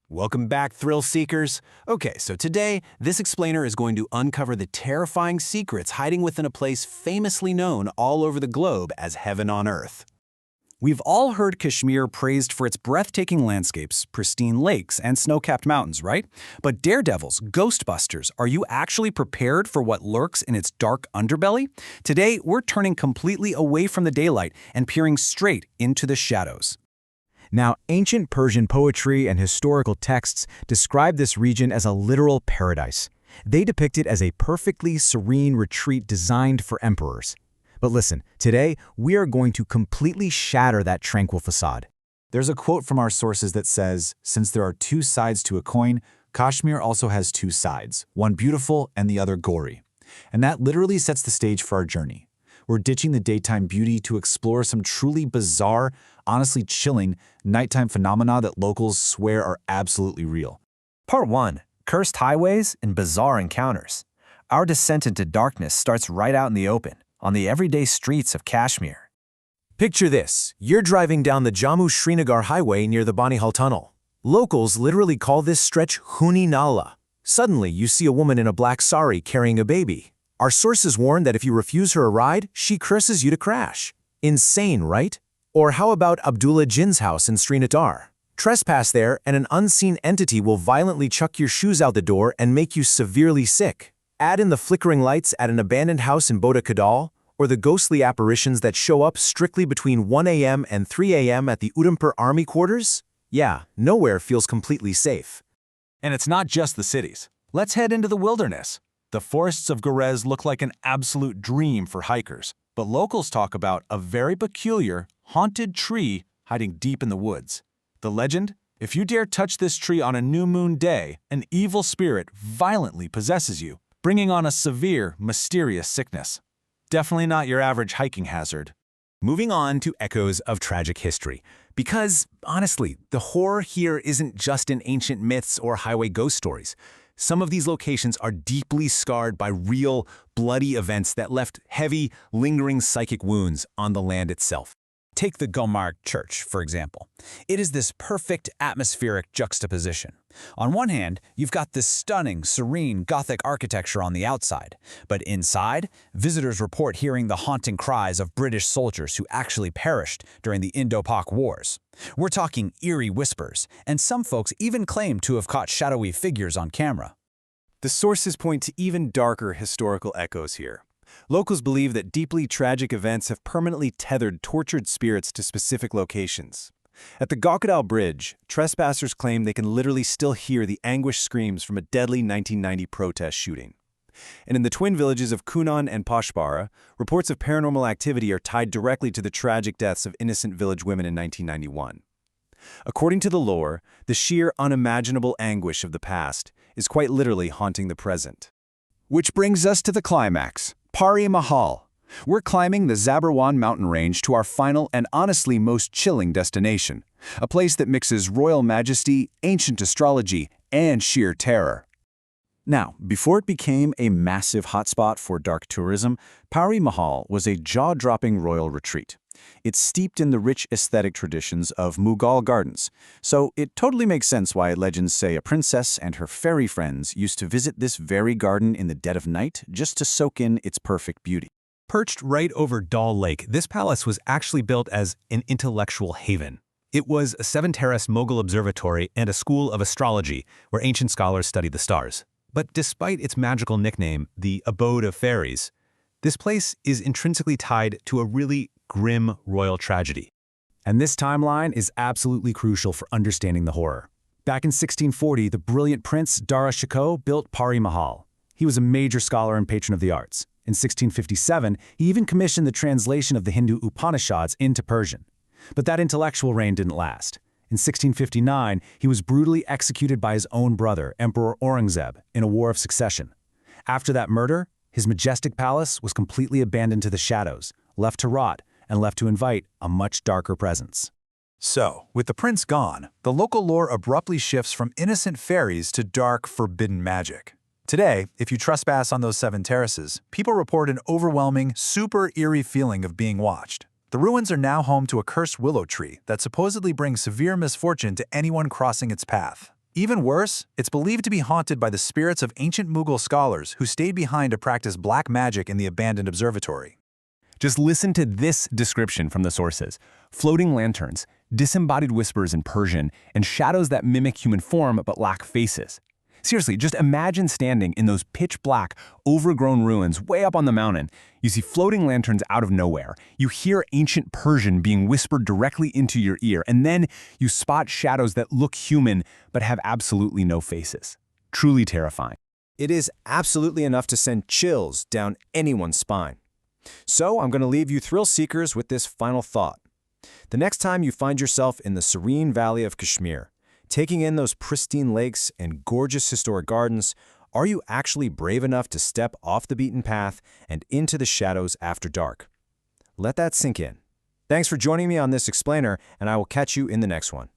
Welcome back, thrill seekers. Okay, so today, this explainer is going to uncover the terrifying secrets hiding within a place famously known all over the globe as heaven on earth. We've all heard Kashmir praised for its breathtaking landscapes, pristine lakes, and snow-capped mountains, right? But daredevils, ghostbusters, are you actually prepared for what lurks in its dark underbelly? Today, we're turning completely away from the daylight and peering straight into the shadows. Now, ancient Persian poetry and historical texts describe this region as a literal paradise. They depict it as a perfectly serene retreat designed for emperors. But listen, today we are going to completely shatter that tranquil facade. There's a quote from our sources that says, "Since there are two sides to a coin, Kashmir also has two sides, one beautiful and the other gory." And that literally sets the stage for our journey. We're ditching the daytime beauty to explore some truly bizarre, honestly chilling, nighttime phenomena that locals swear are absolutely real. Part 1. Cursed Highways and Bizarre Encounters. Our descent into darkness starts right out in the open, on the everyday streets of Kashmir. Picture this. You're driving down the Jammu-Srinagar highway near the Pari Mahal tunnel. Locals literally call this stretch Huni Nala. Suddenly, you see a woman in a black sari carrying a baby. Our sources warn that if you refuse her a ride, she curses you to crash. Insane, right? Or how about Abdullah Jin's house in Srinagar? Trespass there and an unseen entity will violently chuck your shoes out the door and make you severely sick. Add in the flickering lights at an abandoned house in Boda Kadal, or the ghostly apparitions that show up strictly between 1 a.m. and 3 a.m. at the Udhampur Army Quarters? Yeah, nowhere feels completely safe. And it's not just the cities. Let's head into the wilderness. The forests of Gurez look like an absolute dream for hikers, but locals talk about a very peculiar, haunted tree hiding deep in the woods. The legend? If you dare touch this tree on a new moon day, an evil spirit violently possesses you, bringing on a severe, mysterious sickness. Definitely not your average hiking hazard. Moving on to echoes of tragic history. Because, honestly, the horror here isn't just in ancient myths or highway ghost stories. Some of these locations are deeply scarred by real, bloody events that left heavy, lingering psychic wounds on the land itself. Take the Gulmarg Church, for example. It is this perfect atmospheric juxtaposition. On one hand, you've got this stunning, serene Gothic architecture on the outside, but inside, visitors report hearing the haunting cries of British soldiers who actually perished during the Indo-Pak Wars. We're talking eerie whispers, and some folks even claim to have caught shadowy figures on camera. The sources point to even darker historical echoes here. Locals believe that deeply tragic events have permanently tethered tortured spirits to specific locations. At the Gokadal Bridge, trespassers claim they can literally still hear the anguished screams from a deadly 1990 protest shooting. And in the twin villages of Kunan and Poshbara, reports of paranormal activity are tied directly to the tragic deaths of innocent village women in 1991. According to the lore, the sheer unimaginable anguish of the past is quite literally haunting the present. Which brings us to the climax. Pari Mahal. We're climbing the Zabarwan mountain range to our final and honestly most chilling destination, a place that mixes royal majesty, ancient astrology, and sheer terror. Now, before it became a massive hotspot for dark tourism, Pari Mahal was a jaw-dropping royal retreat. It's steeped in the rich aesthetic traditions of Mughal gardens, so it totally makes sense why legends say a princess and her fairy friends used to visit this very garden in the dead of night just to soak in its perfect beauty. Perched right over Dal Lake, this palace was actually built as an intellectual haven. It was a seven-terrace Mughal observatory and a school of astrology where ancient scholars studied the stars. But despite its magical nickname, the Abode of Fairies, this place is intrinsically tied to a really grim royal tragedy. And this timeline is absolutely crucial for understanding the horror. Back in 1640, the brilliant prince Dara Shikoh built Pari Mahal. He was a major scholar and patron of the arts. In 1657, he even commissioned the translation of the Hindu Upanishads into Persian. But that intellectual reign didn't last. In 1659, he was brutally executed by his own brother, Emperor Aurangzeb, in a war of succession. After that murder, his majestic palace was completely abandoned to the shadows, left to rot, and left to invite a much darker presence. So, with the prince gone, the local lore abruptly shifts from innocent fairies to dark, forbidden magic. Today, if you trespass on those 7 terraces, people report an overwhelming, super eerie feeling of being watched. The ruins are now home to a cursed willow tree that supposedly brings severe misfortune to anyone crossing its path. Even worse, it's believed to be haunted by the spirits of ancient Mughal scholars who stayed behind to practice black magic in the abandoned observatory. Just listen to this description from the sources. Floating lanterns, disembodied whispers in Persian, and shadows that mimic human form but lack faces. Seriously, just imagine standing in those pitch-black, overgrown ruins way up on the mountain. You see floating lanterns out of nowhere. You hear ancient Persian being whispered directly into your ear, and then you spot shadows that look human but have absolutely no faces. Truly terrifying. It is absolutely enough to send chills down anyone's spine. So I'm going to leave you thrill seekers with this final thought. The next time you find yourself in the serene valley of Kashmir, taking in those pristine lakes and gorgeous historic gardens, are you actually brave enough to step off the beaten path and into the shadows after dark? Let that sink in. Thanks for joining me on this explainer, and I will catch you in the next one.